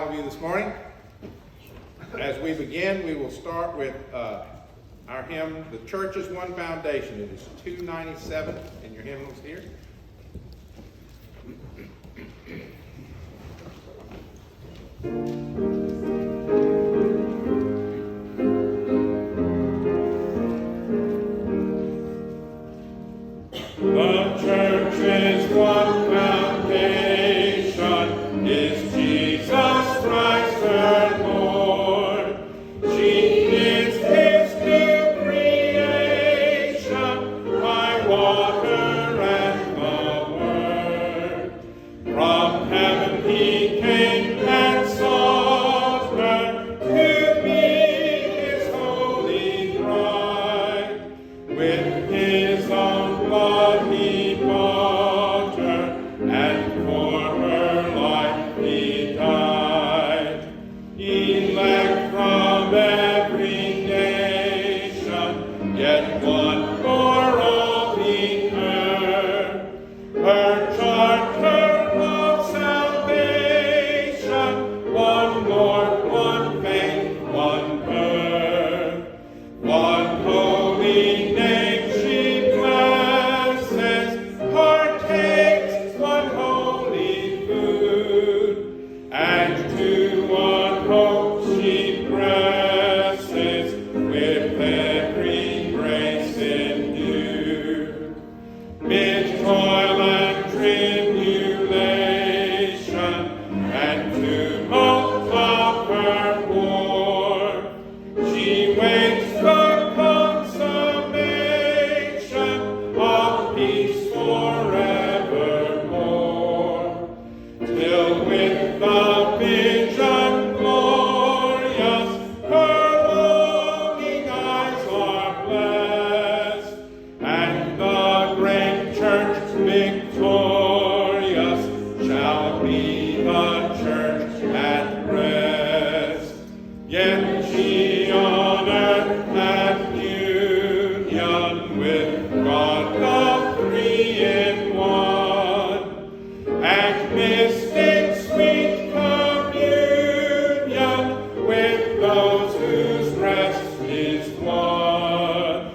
all of you this morning. As we begin, we will start with our hymn, The Church is One Foundation. It is 297 in your hymnals here. The church is one foundation, is Jesus Christ her Lord. She is his new creation by water and the word. From heaven he came and sought her to be his holy bride. With his own blood he bought her, and for her life he died. Elect from every nation, yet one for all the earth. Her charter of salvation, one Lord, one faith, one birth, one holy name she blesses, partakes one holy food, and to one hope she presses, with every grace endued. Mid toil and tribulation, and tumult of her war, she waits the consummation of peace forevermore, till with the vision glorious her longing eyes are blessed, and the great church victorious shall be the church at rest. Yet she on earth hath union with God the three in one, and mystic sweet communion with those whose rest is won.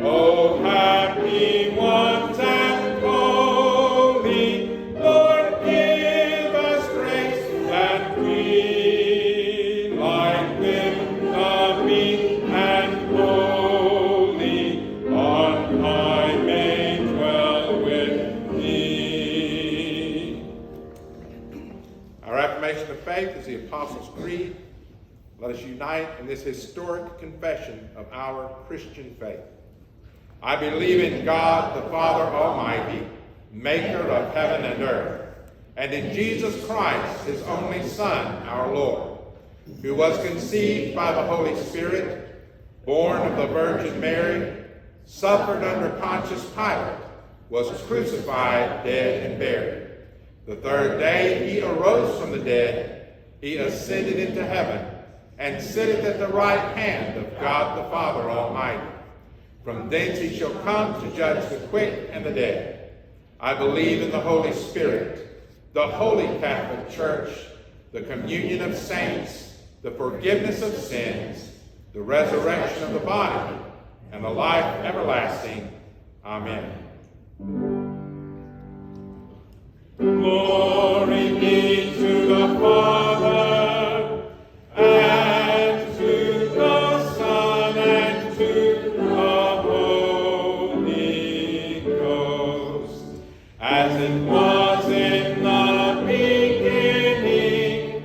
Oh, happy ones and holy, Lord, give us grace that we, like with the meek and lowly, on high may dwell with thee. Our affirmation of faith is the Apostles' Creed. Let us unite in this historic confession of our Christian faith. I believe in God, the Father Almighty, maker of heaven and earth, and in Jesus Christ, his only Son, our Lord, who was conceived by the Holy Spirit, born of the Virgin Mary, suffered under Pontius Pilate, was crucified, dead, and buried. The third day he arose from the dead, he ascended into heaven, and sitteth at the right hand of God the Father Almighty. From thence he shall come to judge the quick and the dead. I believe in the Holy Spirit, the Holy Catholic Church, the communion of saints, the forgiveness of sins, the resurrection of the body, and the life everlasting. Amen. Glory be to the Father, and to the Son, and to the Holy Ghost, as it was in the beginning,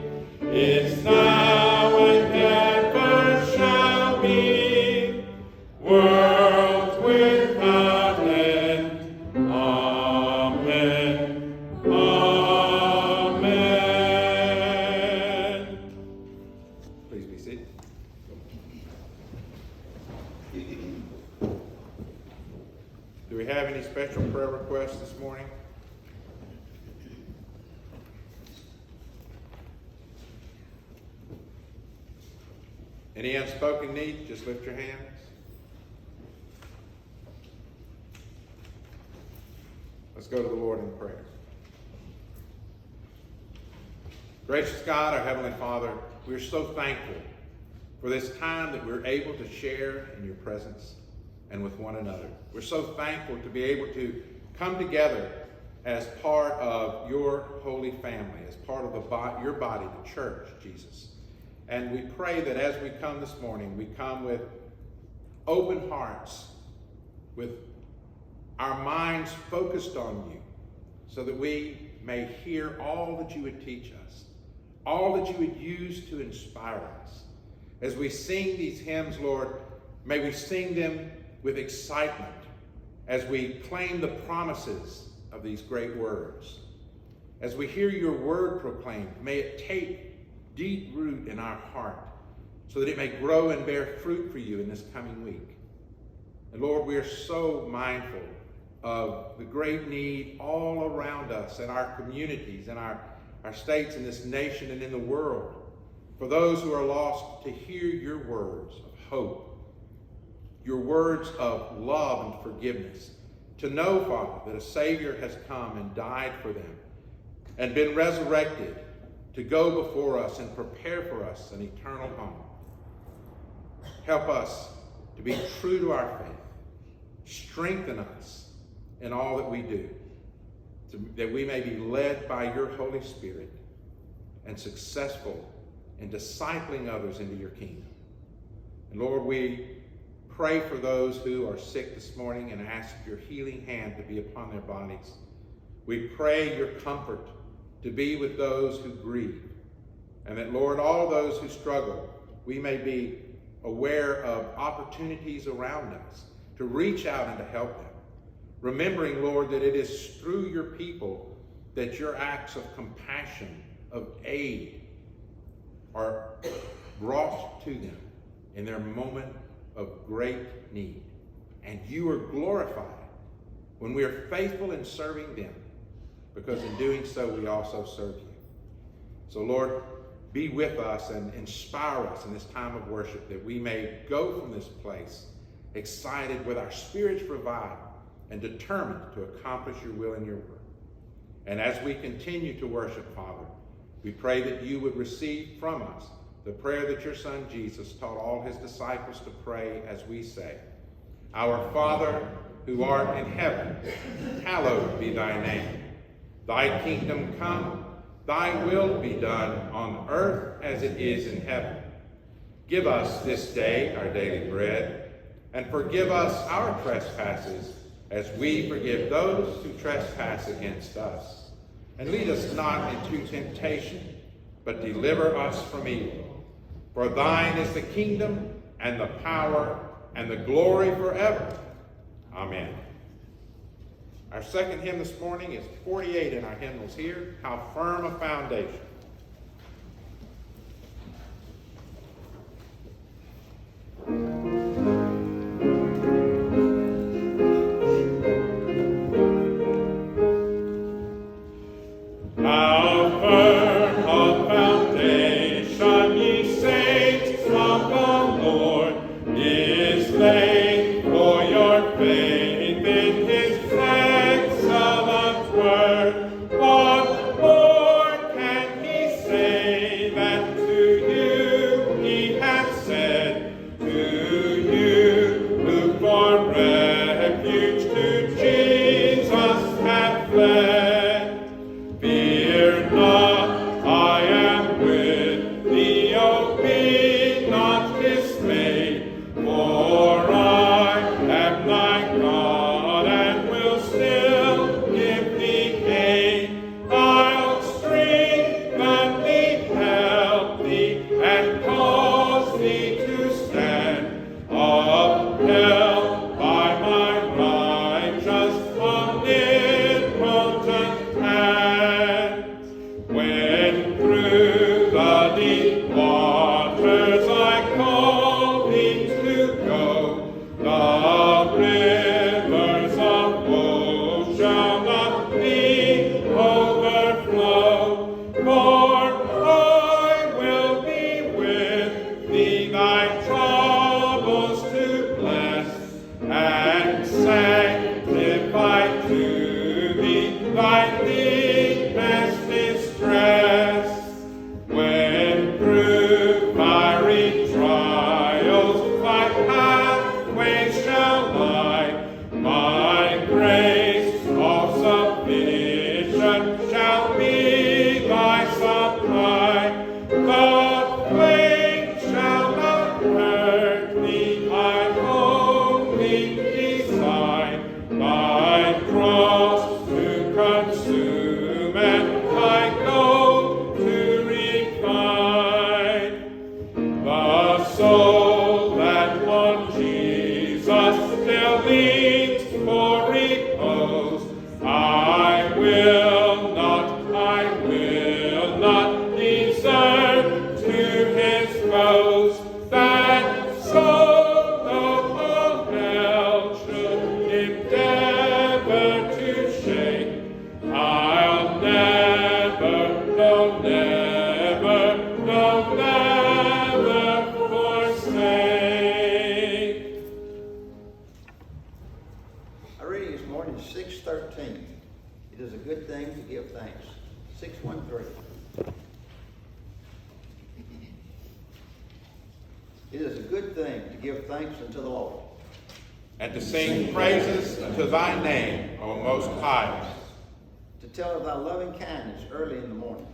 is now, and ever shall be, world without end. Amen. Amen. Please be seated. Do we have any special prayer requests this morning? Any unspoken needs? Just lift your hands. Let's go to the Lord in prayer. Gracious God, our Heavenly Father, we're so thankful for this time that we're able to share in your presence and with one another. We're so thankful to be able to come together as part of your holy family, as part of your body, the church, Jesus. And we pray that as we come this morning, we come with open hearts, with our minds focused on you, so that we may hear all that you would teach us, all that you would use to inspire us. As we sing these hymns, Lord, may we sing them with excitement as we claim the promises of these great words. As we hear your word proclaimed, may it take deep root in our heart so that it may grow and bear fruit for you in this coming week. And Lord, we are so mindful of the great need all around us in our communities, in our states, in this nation, and in the world, for those who are lost to hear your words of hope, your words of love and forgiveness, to know, Father, that a Savior has come and died for them and been resurrected to go before us and prepare for us an eternal home. Help us to be true to our faith. Strengthen us in all that we do, that we may be led by your Holy Spirit and successful in discipling others into your kingdom. And Lord, we pray for those who are sick this morning and ask your healing hand to be upon their bodies. We pray your comfort to be with those who grieve. And that, Lord, all those who struggle, we may be aware of opportunities around us to reach out and to help them. Remembering, Lord, that it is through your people that your acts of compassion, of aid, are brought to them in their moment of great need. And you are glorified when we are faithful in serving them, because in doing so, we also serve you. So, Lord, be with us and inspire us in this time of worship, that we may go from this place excited with our spirits revived and determined to accomplish your will and your word. And as we continue to worship, Father, we pray that you would receive from us the prayer that your Son Jesus taught all his disciples to pray as we say, Our Father, who art in heaven, hallowed be thy name. Thy kingdom come, thy will be done on earth as it is in heaven. Give us this day our daily bread, and forgive us our trespasses as we forgive those who trespass against us. And lead us not into temptation, but deliver us from evil. For thine is the kingdom, and the power, and the glory forever. Amen. Our second hymn this morning is 48 in our hymnals here, How Firm a Foundation. What more can he fiery trials my pathway shall light. My grace of sufficient shall be thy supply. The flame shall not hurt thee, I only design thy cross to consume and thy gold to refine. The soul that on Jesus still leans for repose, I will not desert to his foes. That soul, though all hell should endeavor to shake, I'll never, no, never, no, never forsake. Our reading this morning is 6:13. It is a good thing to give thanks. 6:13. It is a good thing to give thanks unto the Lord, and to sing praises unto thy name, O Most High, to tell of thy loving kindness early in the morning,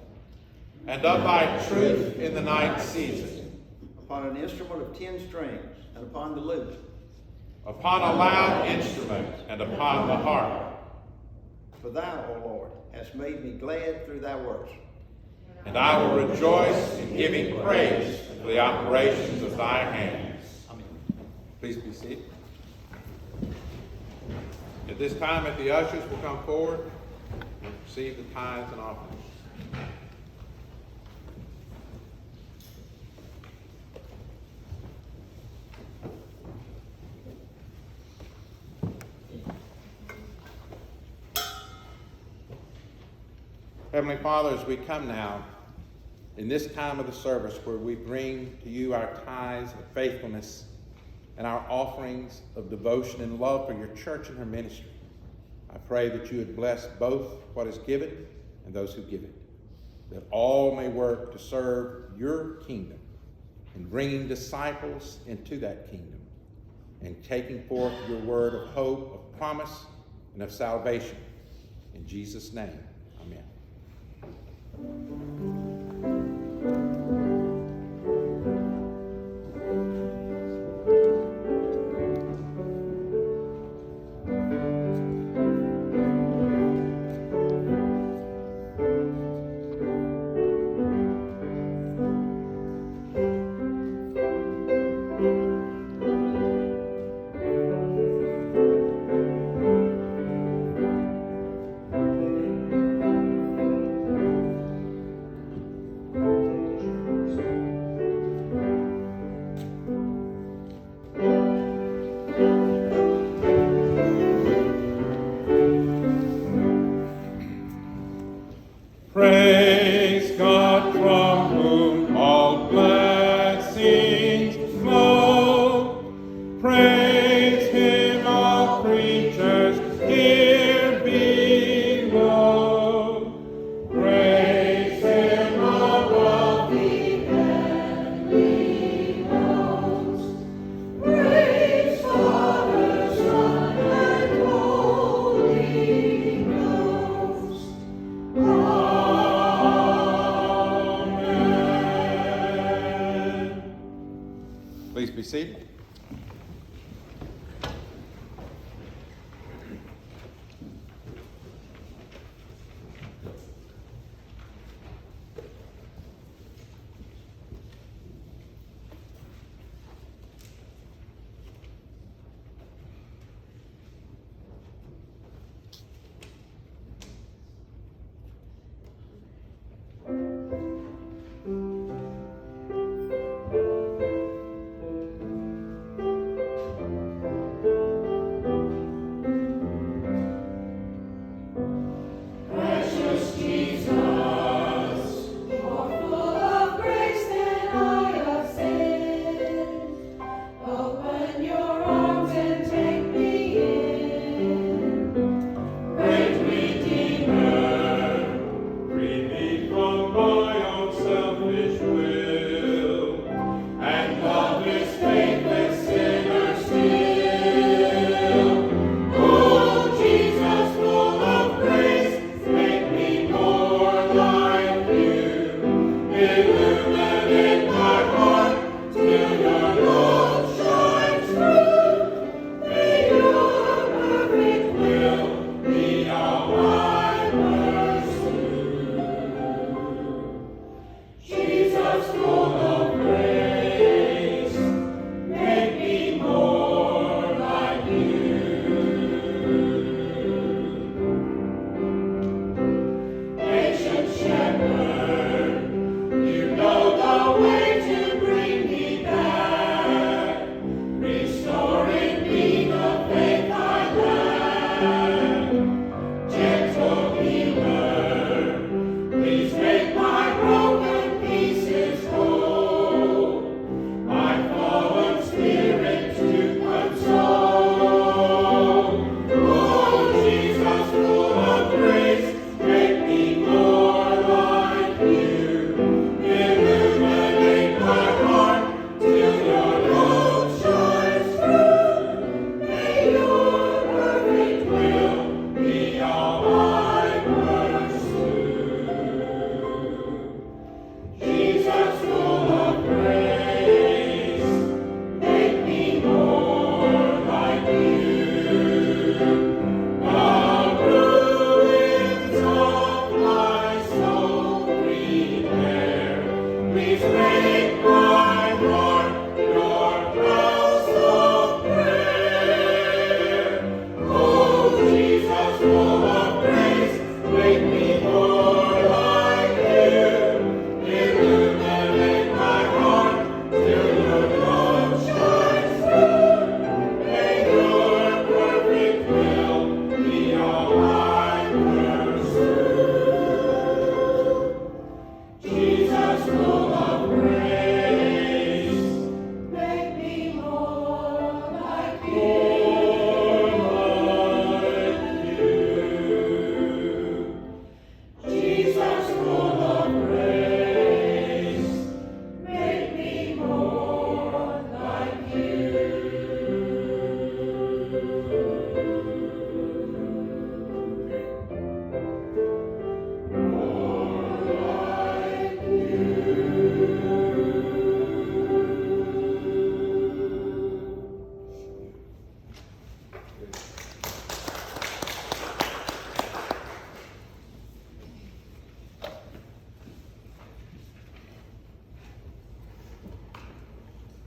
and of thy truth in the night season, upon an instrument of 10 strings, and upon the lute, upon a loud instrument, and upon the harp. For thou, O Lord, hast made me glad through thy works. And I will rejoice in giving praise for the operations of thy hands. Please be seated. At this time, if the ushers will come forward and receive the tithes and offerings. Heavenly Father, as we come now, in this time of the service where we bring to you our tithes of faithfulness and our offerings of devotion and love for your church and her ministry, I pray that you would bless both what is given and those who give it, that all may work to serve your kingdom in bringing disciples into that kingdom and taking forth your word of hope, of promise, and of salvation. In Jesus' name, amen. Praise God from whom all blessings flow. Praise him, all creatures here below. Praise him above the heavenly host. Praise Father, Son, and Holy Ghost. Please be seated.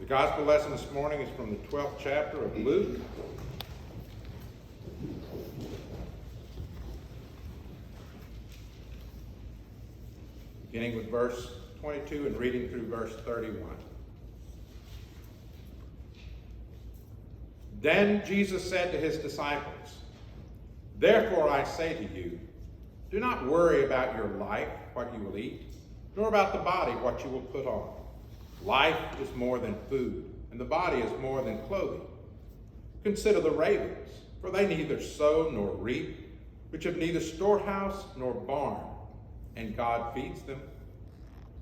The gospel lesson this morning is from the 12th chapter of Luke. Beginning with verse 22 and reading through verse 31. Then Jesus said to his disciples, "Therefore I say to you, do not worry about your life, what you will eat, nor about the body, what you will put on. Life is more than food, and the body is more than clothing. Consider the ravens, for they neither sow nor reap, which have neither storehouse nor barn, and God feeds them.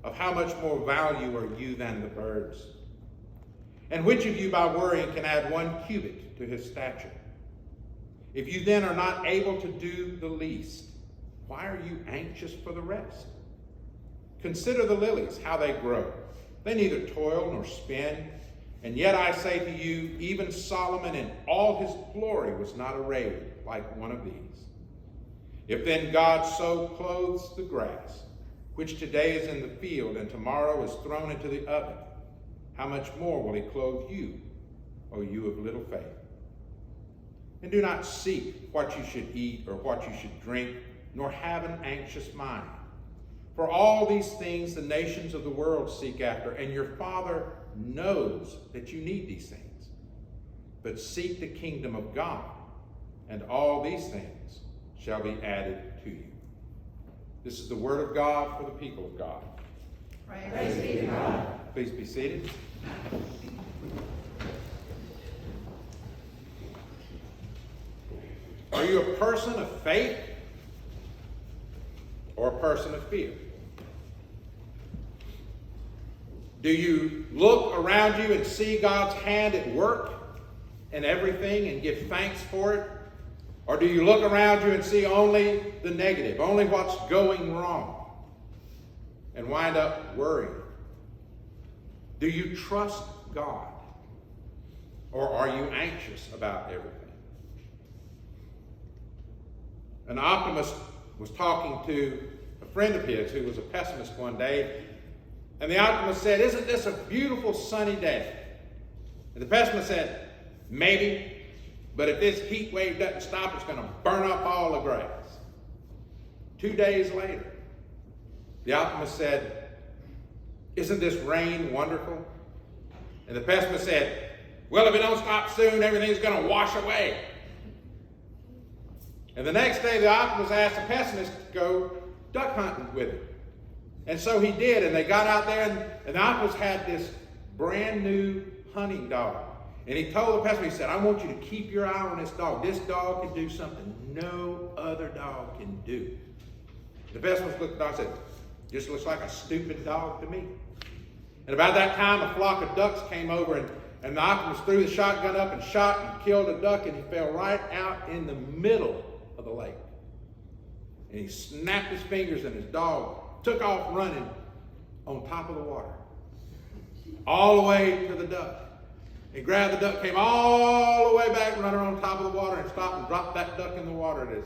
Of how much more value are you than the birds? And which of you by worrying can add 1 cubit to his stature? If you then are not able to do the least, why are you anxious for the rest? Consider the lilies, how they grow. They neither toil nor spin. And yet I say to you, even Solomon in all his glory was not arrayed like one of these. If then God so clothes the grass, which today is in the field and tomorrow is thrown into the oven, how much more will he clothe you, O you of little faith? And do not seek what you should eat or what you should drink, nor have an anxious mind. For all these things the nations of the world seek after, and your Father knows that you need these things. But seek the kingdom of God, and all these things shall be added to you." This is the word of God for the people of God. Praise be to God. Please be seated. Are you a person of faith or a person of fear? Do you look around you and see God's hand at work in everything and give thanks for it? Or do you look around you and see only the negative, only what's going wrong, and wind up worrying? Do you trust God? Or are you anxious about everything? An optimist was talking to a friend of his who was a pessimist one day, and the optimist said, "Isn't this a beautiful sunny day?" And the pessimist said, "Maybe, but if this heat wave doesn't stop, it's going to burn up all the grass." 2 days later, the optimist said, "Isn't this rain wonderful?" And the pessimist said, "Well, if it don't stop soon, everything's going to wash away." And the next day, the optimist asked the pessimist to go duck hunting with him. And so he did, and they got out there, and the optimist had this brand new hunting dog. And he told the pessimist, he said, "I want you to keep your eye on this dog. This dog can do something no other dog can do." The pessimist looked at the dog and said, "Just looks like a stupid dog to me." And about that time, a flock of ducks came over, and the optimist threw the shotgun up and shot and killed a duck, and he fell right out in the middle of the lake. And he snapped his fingers, and his dog took off running on top of the water, all the way to the duck. He grabbed the duck, came all the way back, running on top of the water, and stopped and dropped that duck in the water at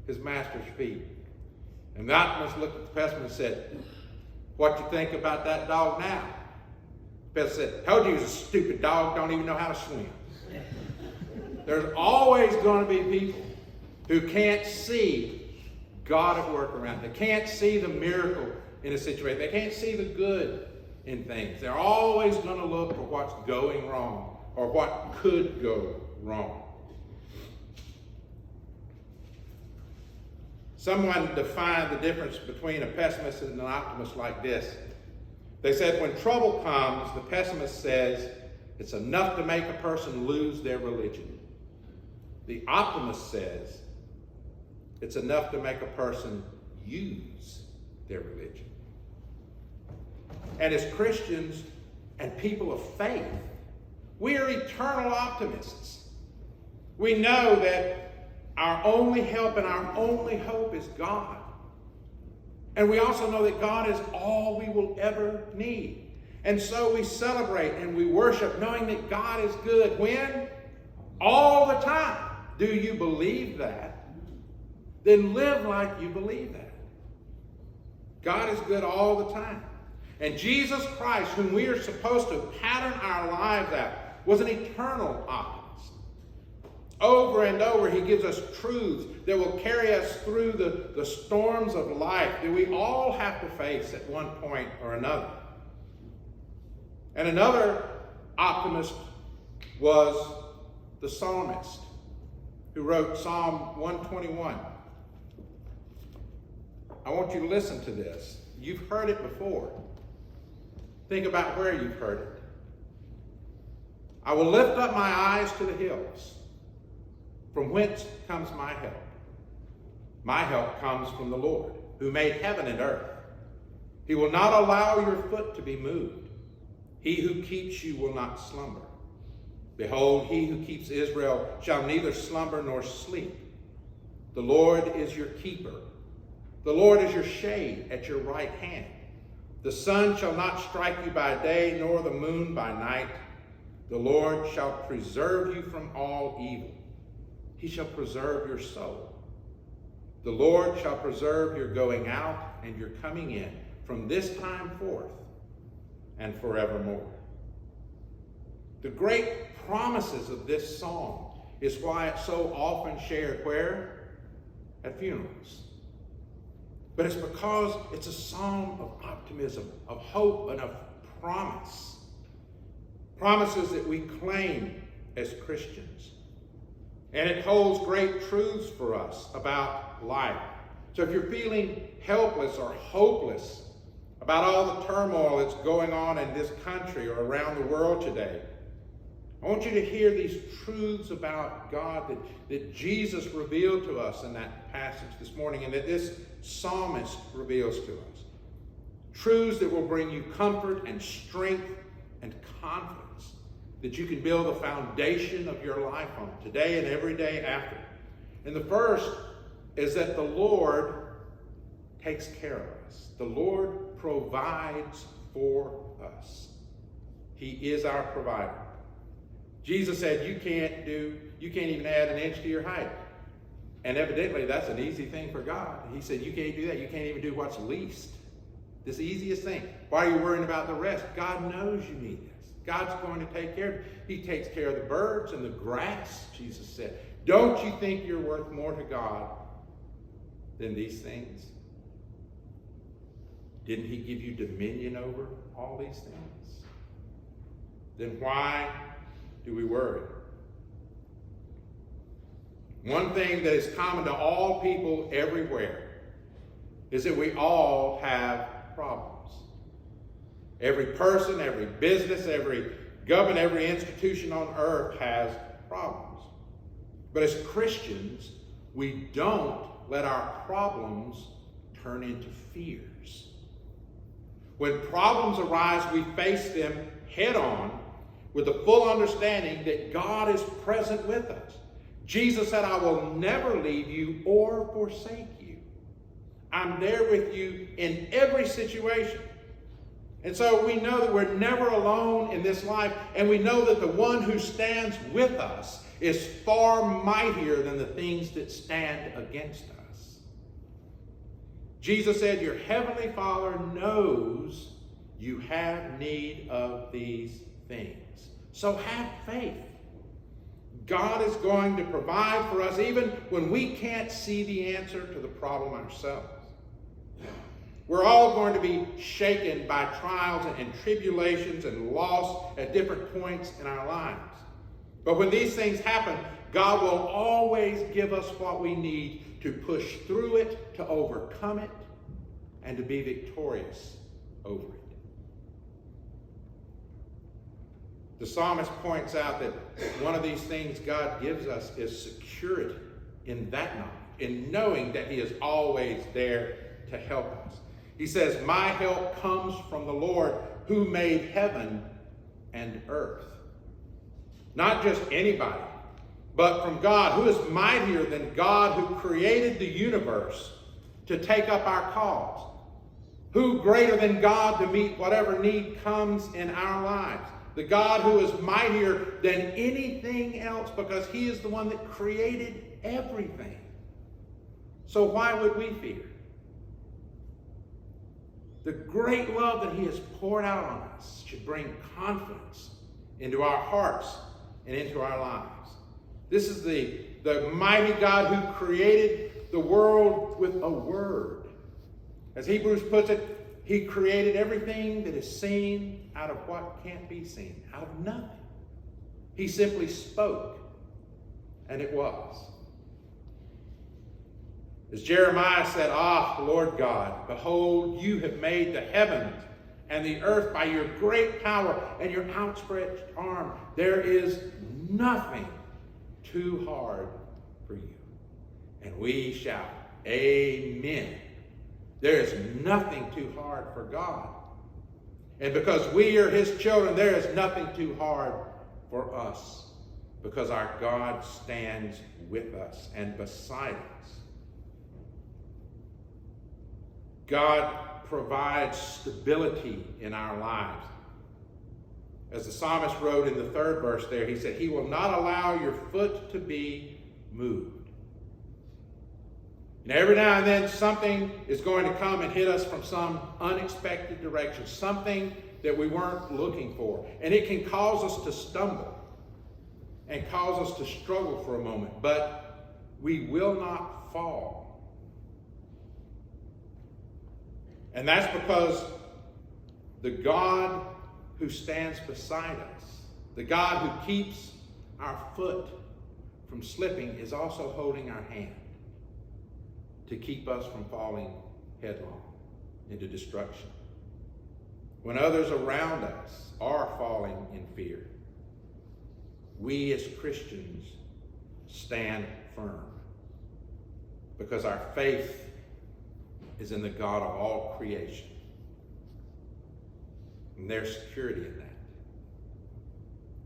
his master's feet. And the optimist looked at the pessimist and said, "What you think about that dog now?" The pessimist said, "Told you he was a stupid dog, don't even know how to swim." There's always going to be people who can't see God at work around. They can't see the miracle in a situation. They can't see the good in things. They're always going to look for what's going wrong or what could go wrong. Someone defined the difference between a pessimist and an optimist like this. They said when trouble comes, the pessimist says it's enough to make a person lose their religion. The optimist says it's enough to make a person use their religion. And as Christians and people of faith, we are eternal optimists. We know that our only help and our only hope is God. And we also know that God is all we will ever need. And so we celebrate and we worship knowing that God is good. When? All the time. Do you believe that? Then live like you believe that. God is good all the time. And Jesus Christ, whom we are supposed to pattern our lives after, was an eternal optimist. Over and over, he gives us truths that will carry us through the storms of life that we all have to face at one point or another. And another optimist was the psalmist who wrote Psalm 121. I want you to listen to this. You've heard it before. Think about where you've heard it. I will lift up my eyes to the hills. From whence comes my help? My help comes from the Lord, who made heaven and earth. He will not allow your foot to be moved. He who keeps you will not slumber. Behold, he who keeps Israel shall neither slumber nor sleep. The Lord is your keeper. The Lord is your shade at your right hand. The sun shall not strike you by day, nor the moon by night. The Lord shall preserve you from all evil. He shall preserve your soul. The Lord shall preserve your going out and your coming in from this time forth and forevermore. The great promises of this psalm is why it's so often shared where? At funerals. But it's because it's a psalm of optimism, of hope, and of promise. Promises that we claim as Christians. And it holds great truths for us about life. So if you're feeling helpless or hopeless about all the turmoil that's going on in this country or around the world today, I want you to hear these truths about God that Jesus revealed to us in that passage this morning and that this psalmist reveals to us. Truths that will bring you comfort and strength and confidence that you can build a foundation of your life on today and every day after. And the first is that the Lord takes care of us. The Lord provides for us. He is our provider. Jesus said you can't even add an inch to your height. And evidently that's an easy thing for God. He said you can't do that. You can't even do what's least. This easiest thing. Why are you worrying about the rest? God knows you need this. God's going to take care of it. He takes care of the birds and the grass, Jesus said. Don't you think you're worth more to God than these things? Didn't he give you dominion over all these things? Then why do we worry? One thing that is common to all people everywhere is that we all have problems. Every person, every business, every government, every institution on earth has problems. But as Christians, we don't let our problems turn into fears. When problems arise, we face them head on with the full understanding that God is present with us. Jesus said, I will never leave you or forsake you. I'm there with you in every situation. And so we know that we're never alone in this life, and we know that the one who stands with us is far mightier than the things that stand against us. Jesus said, your heavenly Father knows you have need of these things. So have faith. God is going to provide for us even when we can't see the answer to the problem ourselves. We're all going to be shaken by trials and tribulations and loss at different points in our lives. But when these things happen, God will always give us what we need to push through it, to overcome it, and to be victorious over it. The psalmist points out that one of these things God gives us is security in that knowledge, in knowing that he is always there to help us. He says, my help comes from the Lord who made heaven and earth. Not just anybody, but from God, who is mightier than God who created the universe to take up our cause. Who greater than God to meet whatever need comes in our lives. The God who is mightier than anything else because he is the one that created everything. So why would we fear? the great love that he has poured out on us should bring confidence into our hearts and into our lives. This is the mighty God who created the world with a word. As Hebrews puts it, he created everything that is seen out of what can't be seen, out of nothing. He simply spoke, and it was. As Jeremiah said, "Ah, Lord God, behold, you have made the heavens and the earth by your great power and your outstretched arm. There is nothing too hard for you." And we shout, "Amen." There is nothing too hard for God. And because we are his children, there is nothing too hard for us, because our God stands with us and beside us. God provides stability in our lives. As the psalmist wrote in the 3rd verse there, he said, "He will not allow your foot to be moved." And every now and then something is going to come and hit us from some unexpected direction, something that we weren't looking for. And it can cause us to stumble and cause us to struggle for a moment, but we will not fall. And that's because the God who stands beside us, the God who keeps our foot from slipping, is also holding our hand to keep us from falling headlong into destruction. When others around us are falling in fear, we as Christians stand firm, because our faith is in the God of all creation. And there's security in that.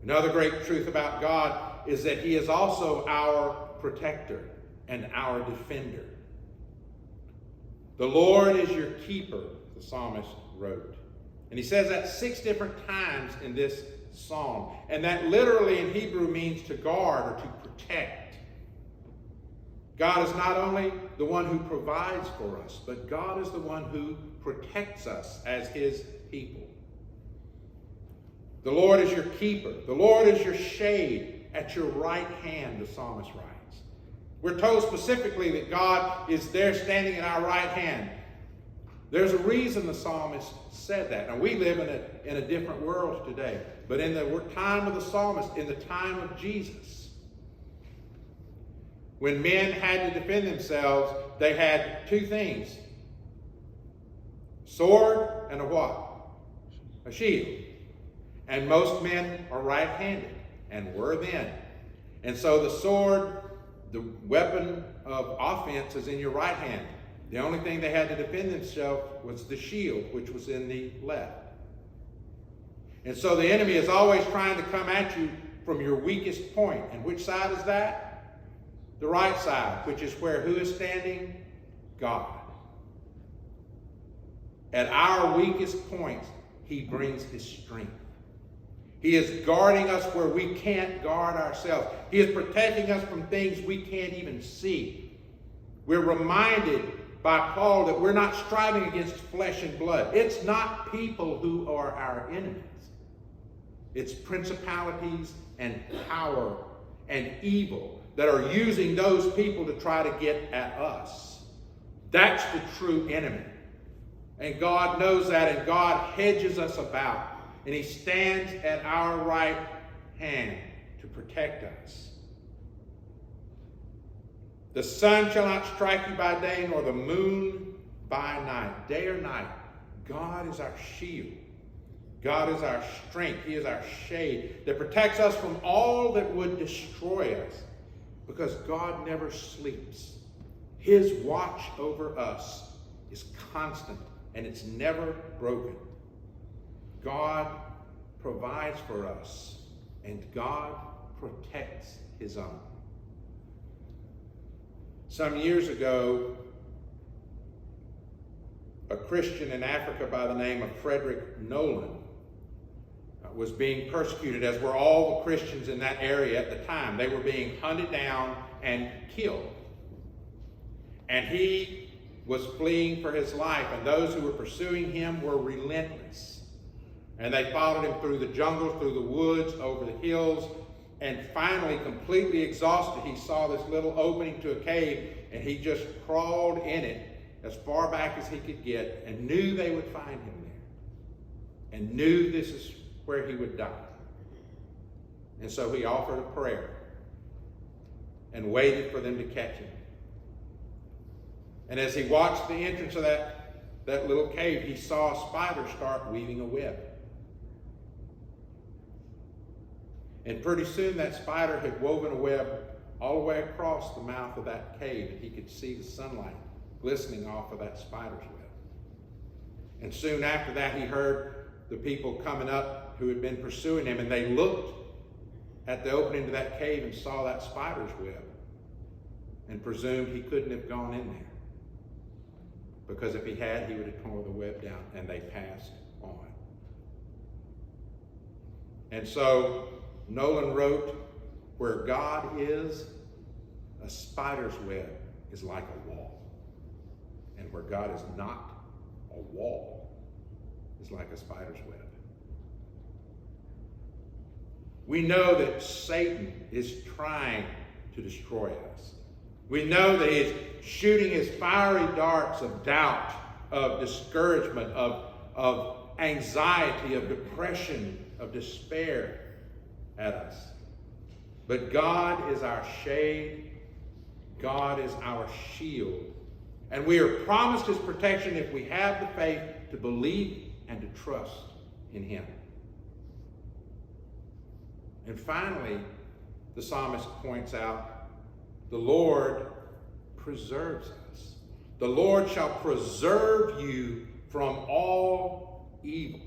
Another great truth about God is that he is also our protector and our defender. The Lord is your keeper, the psalmist wrote. And he says that 6 different times in this psalm. And that literally in Hebrew means to guard or to protect. God is not only the one who provides for us, but God is the one who protects us as his people. The Lord is your keeper. The Lord is your shade at your right hand, the psalmist writes. We're told specifically that God is there standing at our right hand. There's a reason the psalmist said that. Now, we live in a different world today. But in the time of the psalmist, in the time of Jesus, when men had to defend themselves, they had 2 things. Sword and a what? A shield. And most men are right-handed, and were then. And so the sword, the weapon of offense, is in your right hand. The only thing they had to defend themselves was the shield, which was in the left. And so the enemy is always trying to come at you from your weakest point. And which side is that? The right side, which is where who is standing? God. At our weakest points, he brings his strength. He is guarding us where we can't guard ourselves. He is protecting us from things we can't even see. We're reminded by Paul that we're not striving against flesh and blood. It's not people who are our enemies. It's principalities and power and evil that are using those people to try to get at us. That's the true enemy. And God knows that, and God hedges us about. And he stands at our right hand to protect us. The sun shall not strike you by day, nor the moon by night. Day or night, God is our shield. God is our strength. He is our shade that protects us from all that would destroy us, because God never sleeps. His watch over us is constant, and it's never broken. God provides for us, and God protects his own. Some years ago, a Christian in Africa by the name of Frederick Nolan was being persecuted, as were all the Christians in that area at the time. They were being hunted down and killed. And he was fleeing for his life, and those who were pursuing him were relentless. And they followed him through the jungles, through the woods, over the hills, and finally, completely exhausted, he saw this little opening to a cave, and he just crawled in it as far back as he could get, and knew they would find him there, and knew this is where he would die. And so he offered a prayer and waited for them to catch him. And as he watched the entrance of that little cave, he saw a spider start weaving a web. And pretty soon that spider had woven a web all the way across the mouth of that cave, and he could see the sunlight glistening off of that spider's web. And soon after that, he heard the people coming up who had been pursuing him, and they looked at the opening to that cave and saw that spider's web and presumed he couldn't have gone in there, because if he had, he would have torn the web down, and they passed on. And so Nolan wrote, "Where God is, a spider's web is like a wall. And where God is not, a wall is like a spider's web." We know that Satan is trying to destroy us. We know that he is shooting his fiery darts of doubt, of discouragement, of anxiety, of depression, of despair at us. But God is our shade. God is our shield. And we are promised his protection if we have the faith to believe and to trust in him. And finally, the psalmist points out, the Lord preserves us. The Lord shall preserve you from all evil.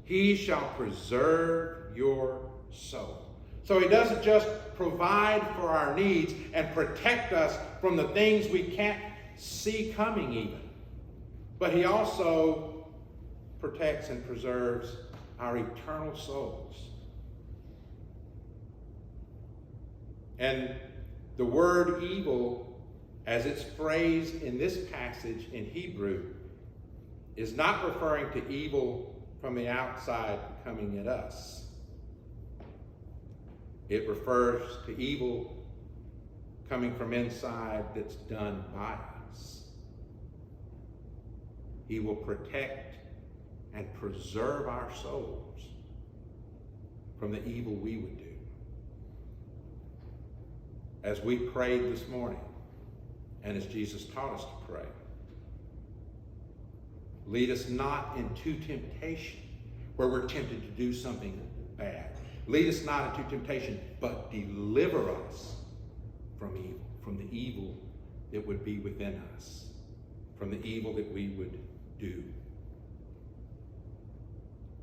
He shall preserve your soul. So he doesn't just provide for our needs and protect us from the things we can't see coming even, but he also protects and preserves our eternal souls. And the word evil, as it's phrased in this passage in Hebrew, is not referring to evil from the outside coming at us. It refers to evil coming from inside that's done by us. He will protect and preserve our souls from the evil we would do. As we prayed this morning, and as Jesus taught us to pray, lead us not into temptation where we're tempted to do something bad. Lead us not into temptation, but deliver us from evil, from the evil that would be within us, from the evil that we would do.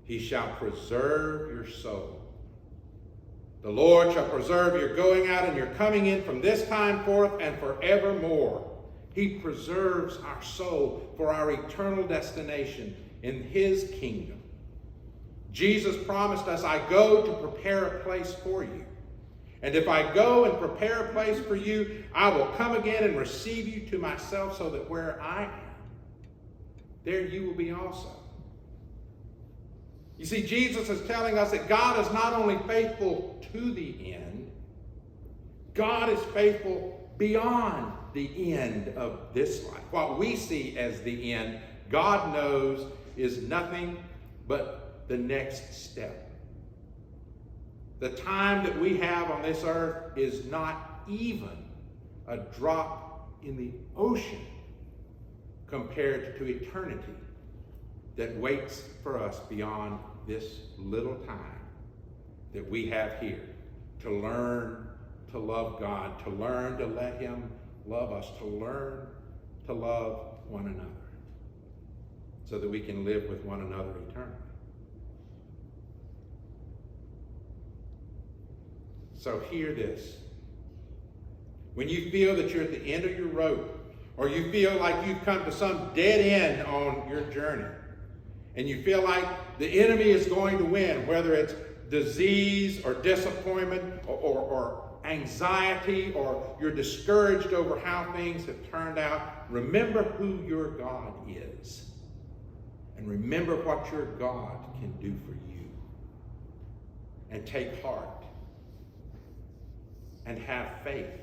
He shall preserve your soul. The Lord shall preserve your going out and your coming in from this time forth and forevermore. He preserves our soul for our eternal destination in his kingdom. Jesus promised us, "I go to prepare a place for you. And if I go and prepare a place for you, I will come again and receive you to myself, so that where I am, there you will be also." You see, Jesus is telling us that God is not only faithful to the end, God is faithful beyond the end of this life. What we see as the end, God knows is nothing but the next step. The time that we have on this earth is not even a drop in the ocean compared to eternity that waits for us beyond this little time that we have here to learn to love God, to learn to let him love us, to learn to love one another, so that we can live with one another eternally. So hear this. When you feel that you're at the end of your rope, or you feel like you've come to some dead end on your journey, and you feel like the enemy is going to win, whether it's disease or disappointment or anxiety or you're discouraged over how things have turned out, remember who your God is. And remember what your God can do for you. And take heart. And have faith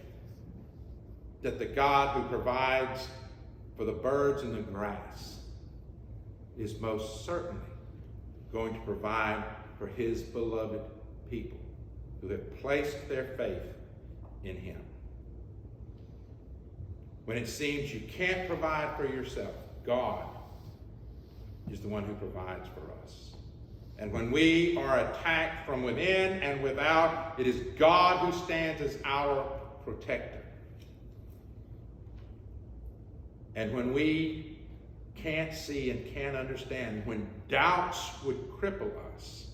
that the God who provides for the birds and the grass is most certainly going to provide for his beloved people who have placed their faith in him. When it seems you can't provide for yourself, God is the one who provides for us. And when we are attacked from within and without, it is God who stands as our protector. And when we can't see and can't understand, when doubts would cripple us,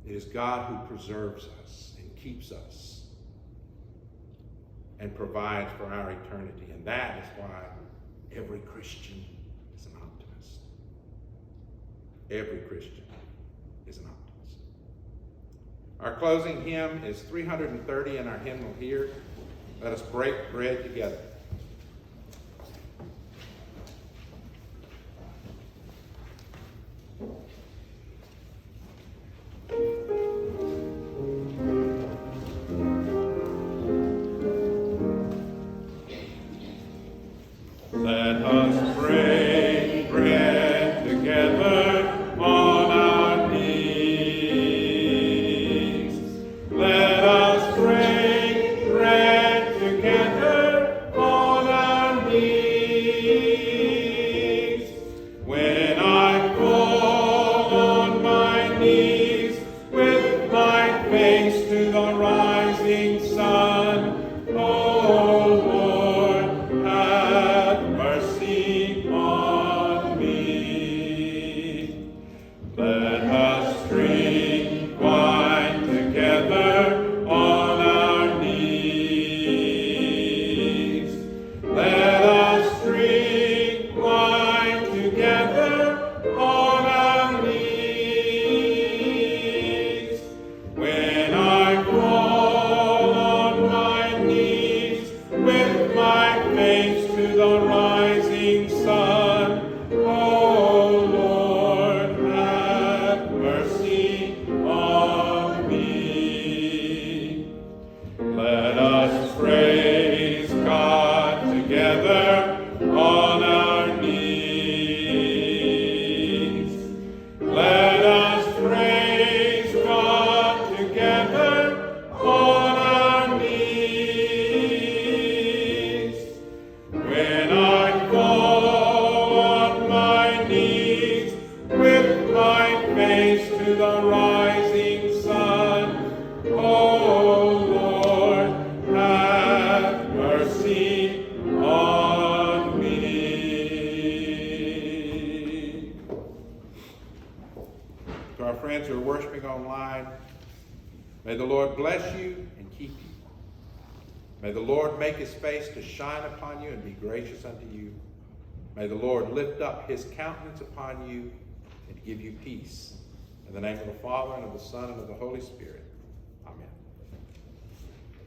it is God who preserves us and keeps us and provides for our eternity. And that is why every Christian is an optimist. Every Christian is an optimist. Our closing hymn is 330 in our hymnal here. Let us break bread together. Let us break bread together on our knees. Let us break bread together on our knees. When I fall on my knees with my face to the rising sun, oh Lord, have mercy on me. Let us drink wine together on our knees. Let us drink wine together on our knees. When I fall on my knees with my face to the rising sun, oh Lord, have mercy on me. Let us praise God together on our knees. Let us praise God together on our knees. When I fall on my knees with my face to the rising sun, oh Lord, have mercy on me. To our friends who are worshiping online, may the Lord bless you and keep you. May the Lord make his face to shine upon you and be gracious unto you. May the Lord lift up his countenance upon you and give you peace. In the name of the Father, and of the Son, and of the Holy Spirit.